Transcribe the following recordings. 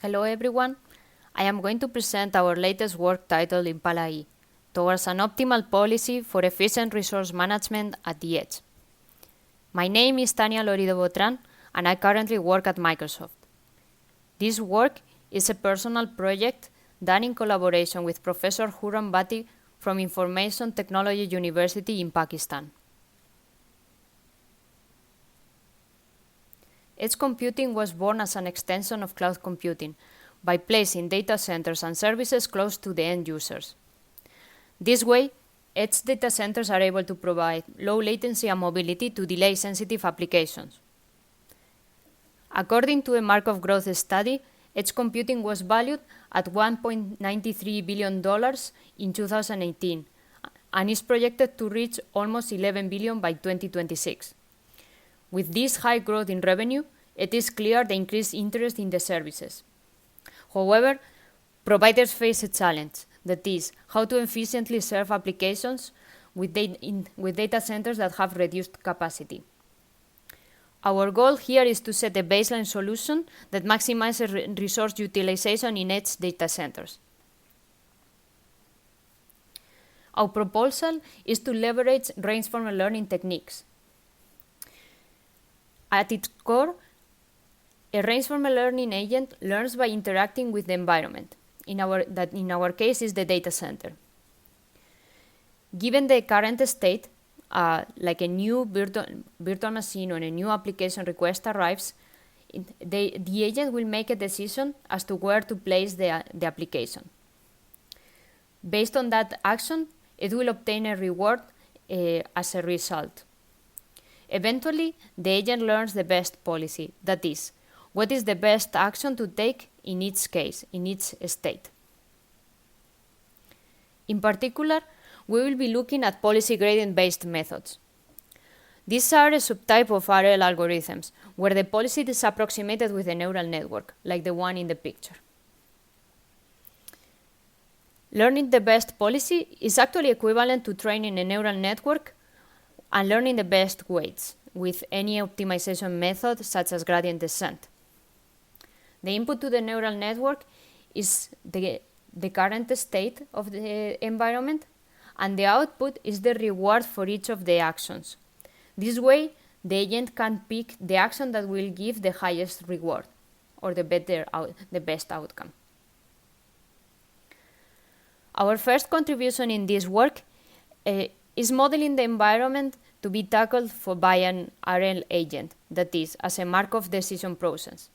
Hello everyone, I am going to present our latest work titled ImpalaE, towards an optimal policy for efficient resource management at the edge. My name is Tania Lorido-Botran and I currently work at Microsoft. This work is a personal project done in collaboration with Professor Khurram Bhatti from Information Technology University in Pakistan. Edge computing was born as an extension of cloud computing by placing data centers and services close to the end users. This way, edge data centers are able to provide low latency and mobility to delay-sensitive applications. According to a Markov growth study, edge computing was valued at $1.93 billion in 2018 and is projected to reach almost $11 billion by 2026. With this high growth in revenue, it is clear the increased interest in the services. However, providers face a challenge, that is, how to efficiently serve applications with data centers that have reduced capacity. Our goal here is to set a baseline solution that maximizes resource utilization in edge data centers. Our proposal is to leverage reinforcement learning techniques. At its core, a reinforcement learning agent learns by interacting with the environment, that in our case is the data center. Given the current state, like a new virtual machine or a new application request arrives, the agent will make a decision as to where to place the application. Based on that action, it will obtain a reward as a result. Eventually, the agent learns the best policy, that is, what is the best action to take in each case, in each state. In particular, we will be looking at policy gradient-based methods. These are a subtype of RL algorithms, where the policy is approximated with a neural network, like the one in the picture. Learning the best policy is actually equivalent to training a neural network and learning the best weights with any optimization method such as gradient descent. The input to the neural network is the current state of the environment, and the output is the reward for each of the actions. This way, the agent can pick the action that will give the highest reward or the best outcome. Our first contribution in this work is modeling the environment to be tackled by an RL agent, that is, as a Markov Decision Process.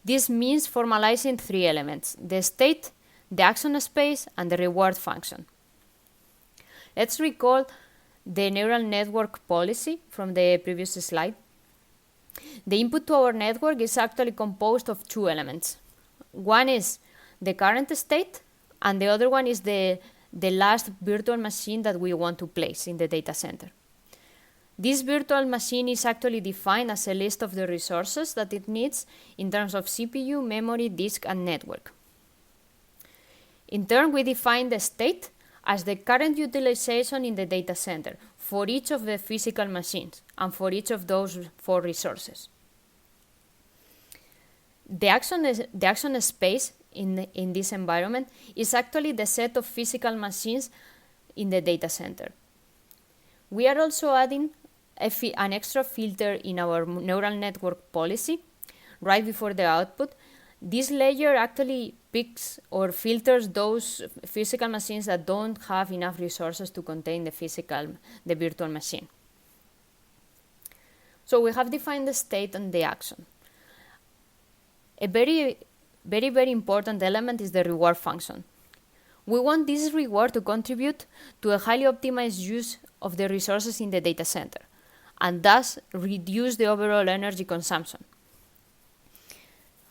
This means formalizing three elements: the state, the action space, and the reward function. Let's recall the neural network policy from the previous slide. The input to our network is actually composed of two elements. One is the current state, and the other one is the last virtual machine that we want to place in the data center. This virtual machine is actually defined as a list of the resources that it needs in terms of CPU, memory, disk, and network. In turn, we define the state as the current utilization in the data center for each of the physical machines and for each of those four resources. The action space in this environment is actually the set of physical machines in the data center. We are also adding an extra filter in our neural network policy right before the output. This layer actually picks or filters those physical machines that don't have enough resources to contain the virtual machine. So we have defined the state and the action. A very important element is the reward function. We want this reward to contribute to a highly optimized use of the resources in the data center, and thus reduce the overall energy consumption.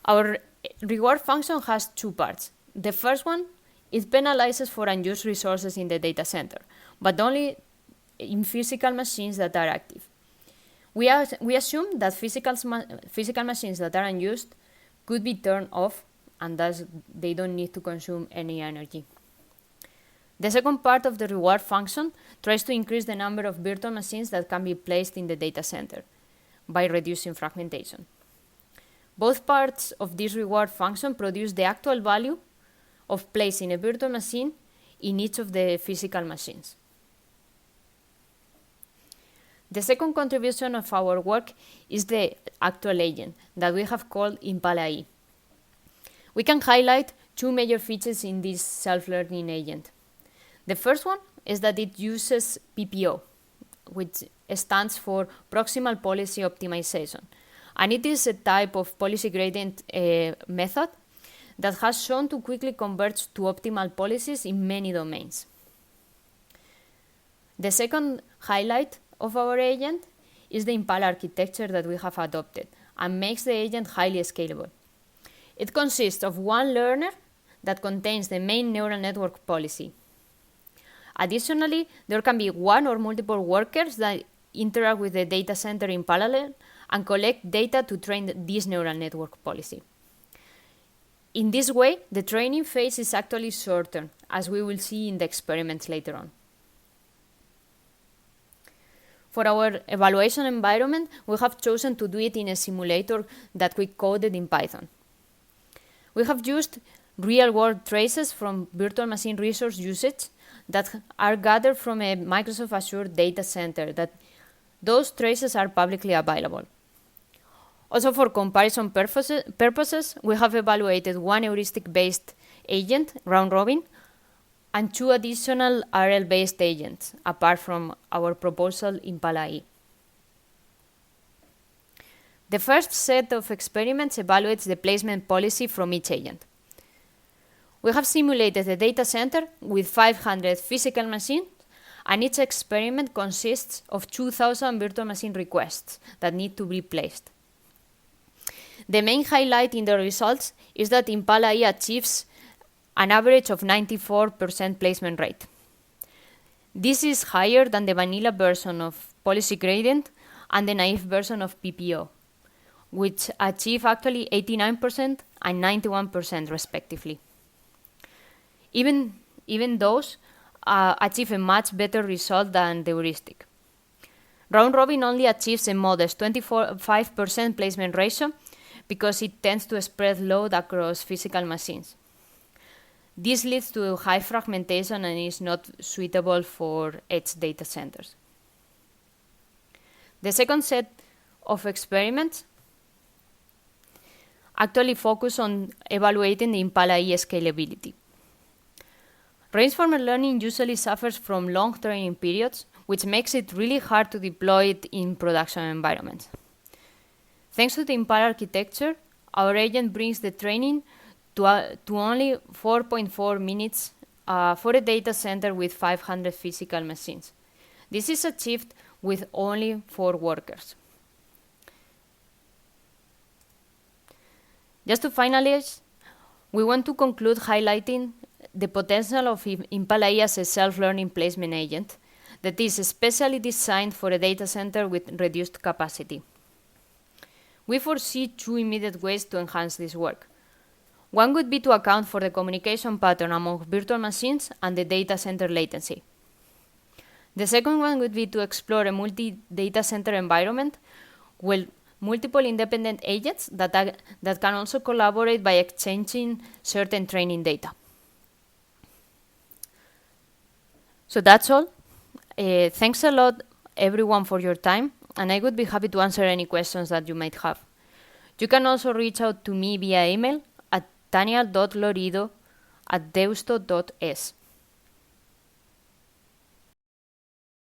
Our reward function has two parts. The first one, it penalizes for unused resources in the data center, but only in physical machines that are active. We assume that physical machines that are unused could be turned off, and thus they don't need to consume any energy. The second part of the reward function tries to increase the number of virtual machines that can be placed in the data center by reducing fragmentation. Both parts of this reward function produce the actual value of placing a virtual machine in each of the physical machines. The second contribution of our work is the actual agent that we have called ImpalaE. We can highlight two major features in this self-learning agent. The first one is that it uses PPO, which stands for Proximal Policy Optimization, and it is a type of policy gradient method that has shown to quickly converge to optimal policies in many domains. The second highlight of our agent is the ImpalaE architecture that we have adopted and makes the agent highly scalable. It consists of one learner that contains the main neural network policy. Additionally, there can be one or multiple workers that interact with the data center in parallel and collect data to train this neural network policy. In this way, the training phase is actually shorter, as we will see in the experiments later on. For our evaluation environment, we have chosen to do it in a simulator that we coded in Python. We have used real-world traces from virtual machine resource usage that are gathered from a Microsoft Azure data center. Those traces are publicly available. Also, for comparison purposes, we have evaluated one heuristic-based agent, round-robin, and two additional RL-based agents, apart from our proposal ImpalaE. The first set of experiments evaluates the placement policy from each agent. We have simulated a data center with 500 physical machines, and each experiment consists of 2,000 virtual machine requests that need to be placed. The main highlight in the results is that ImpalaE achieves an average of 94% placement rate. This is higher than the vanilla version of policy gradient and the naive version of PPO, which achieve actually 89% and 91% respectively. Even those achieve a much better result than the heuristic. Round robin only achieves a modest 25% placement ratio because it tends to spread load across physical machines. This leads to high fragmentation and is not suitable for edge data centers. The second set of experiments actually focus on evaluating the ImpalaE scalability. Reinforcement learning usually suffers from long training periods, which makes it really hard to deploy it in production environments. Thanks to the ImpalaE architecture, our agent brings the training to only 4.4 minutes for a data center with 500 physical machines. This is achieved with only 4 workers. Just to finalize, we want to conclude highlighting the potential of ImpalaE as a self-learning placement agent that is especially designed for a data center with reduced capacity. We foresee 2 immediate ways to enhance this work. One would be to account for the communication pattern among virtual machines and the data center latency. The second one would be to explore a multi-data center environment with multiple independent agents that can also collaborate by exchanging certain training data. So that's all. Thanks a lot, everyone, for your time, and I would be happy to answer any questions that you might have. You can also reach out to me via email at tania.lorido@deusto.es.